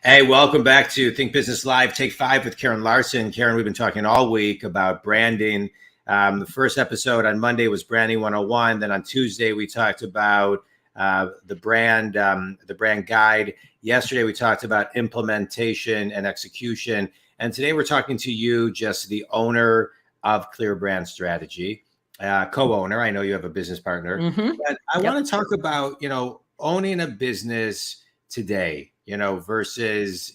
Hey, welcome back to Think Business Live, Take 5 with Karen Larson. Karen, we've been talking all week about branding. The first episode on Monday was Branding 101. Then on Tuesday, we talked about the brand guide. Yesterday, we talked about implementation and execution. And today, we're talking to you, just the owner of Clear Brand Strategy, co-owner. I know you have a business partner. But I want to talk about, owning a business today, versus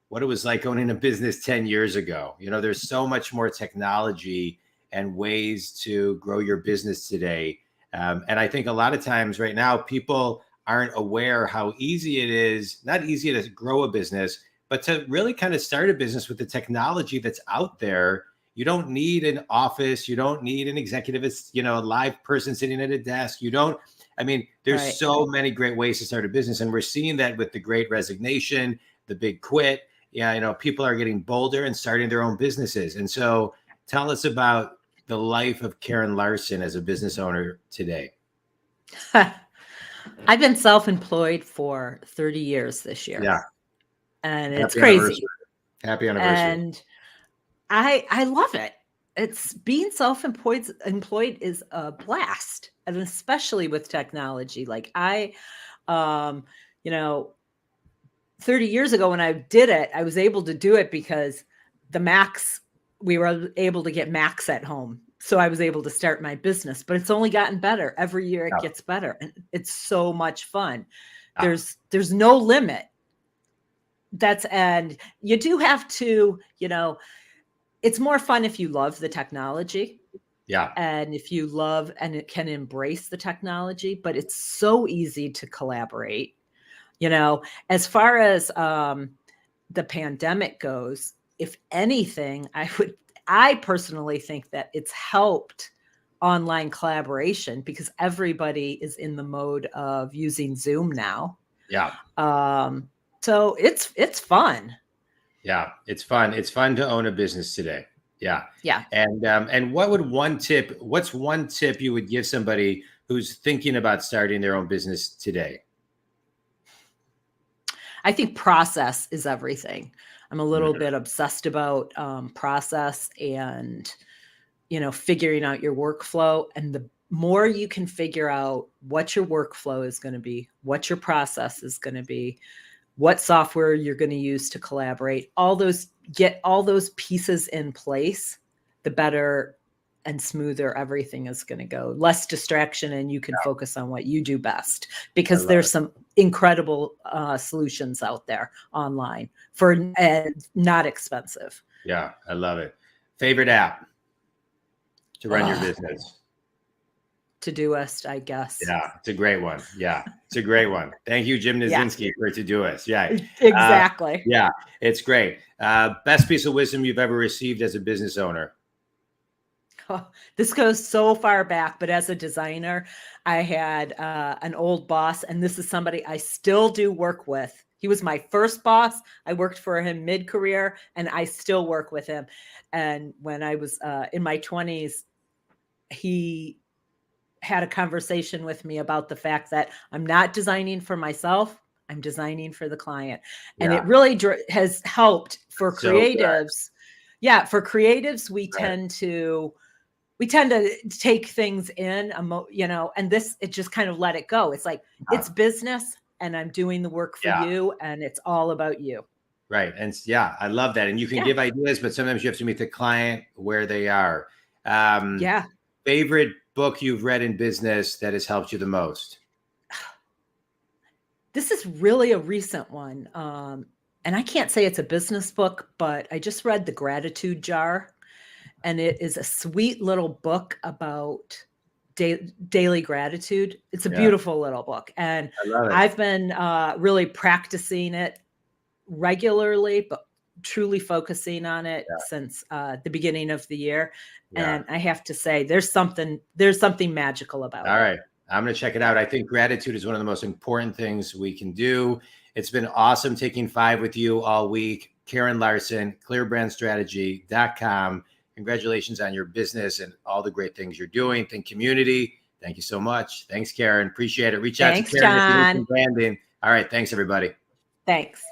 what it was like owning a business 10 years ago. There's so much more technology and ways to grow your business today. And I think a lot of times right now, people aren't aware how easy it is, not easy to grow a business, but to really kind of start a business with the technology that's out there. You don't need an office. You don't need an executive, a live person sitting at a desk. There's so many great ways to start a business. And we're seeing that with the Great Resignation, the big quit. People are getting bolder and starting their own businesses. And so tell us about the life of Karen Larson as a business owner today. I've been self-employed for 30 years this year. Yeah. And it's crazy. Happy anniversary. And I love it. It's being self-employed is a blast, and especially with technology. Like 30 years ago when I did it, I was able to do it because we were able to get Macs at home. So I was able to start my business, but it's only gotten better. Every year it gets better, and it's so much fun. There's no limit. And you do have to, it's more fun if you love the technology. Yeah. And if you love and it can embrace the technology, but it's so easy to collaborate. As far as the pandemic goes, if anything, I personally think that it's helped online collaboration because everybody is in the mode of using Zoom now. Yeah. So it's fun. Yeah, it's fun. It's fun to own a business today. Yeah. Yeah. And what's one tip you would give somebody who's thinking about starting their own business today? I think process is everything. I'm a little bit obsessed about process and, figuring out your workflow. And the more you can figure out what your workflow is going to be, what your process is going to be, what software you're going to use to collaborate, get all those pieces in place, the better and smoother everything is going to go. Less distraction, and you can focus on what you do best, because there's some incredible solutions out there online and not expensive. Yeah, I love it. Favorite app to run your business? Todoist, I guess. Yeah, it's a great one. Yeah, it's a great one. Thank you, Jim Nazinski, for Todoist. Yeah, exactly. Yeah, it's great. Best piece of wisdom you've ever received as a business owner? Oh, this goes so far back, but as a designer, I had an old boss, and this is somebody I still do work with. He was my first boss. I worked for him mid-career, and I still work with him. And when I was in my 20s, he had a conversation with me about the fact that I'm not designing for myself. I'm designing for the client. And it really has helped for creatives. Yeah. For creatives, we tend to take things in, and it just kind of let it go. It's like, it's business, and I'm doing the work for you, and it's all about you. Right. And I love that. And you can give ideas, but sometimes you have to meet the client where they are. Favorite book you've read in business that has helped you the most? This is really a recent one. And I can't say it's a business book, but I just read The Gratitude Jar. And it is a sweet little book about daily gratitude. It's a beautiful little book. And I've been really practicing it regularly, but truly focusing on it since the beginning of the year. And I have to say, there's something magical about it. All right. I'm going to check it out. I think gratitude is one of the most important things we can do. It's been awesome taking 5 with you all week. Karen Larson, clearbrandstrategy.com. Congratulations on your business and all the great things you're doing. Think community. Thank you so much. Thanks, Karen. Appreciate it. Reach out to Karen if you're doing branding. All right. Thanks, everybody. Thanks.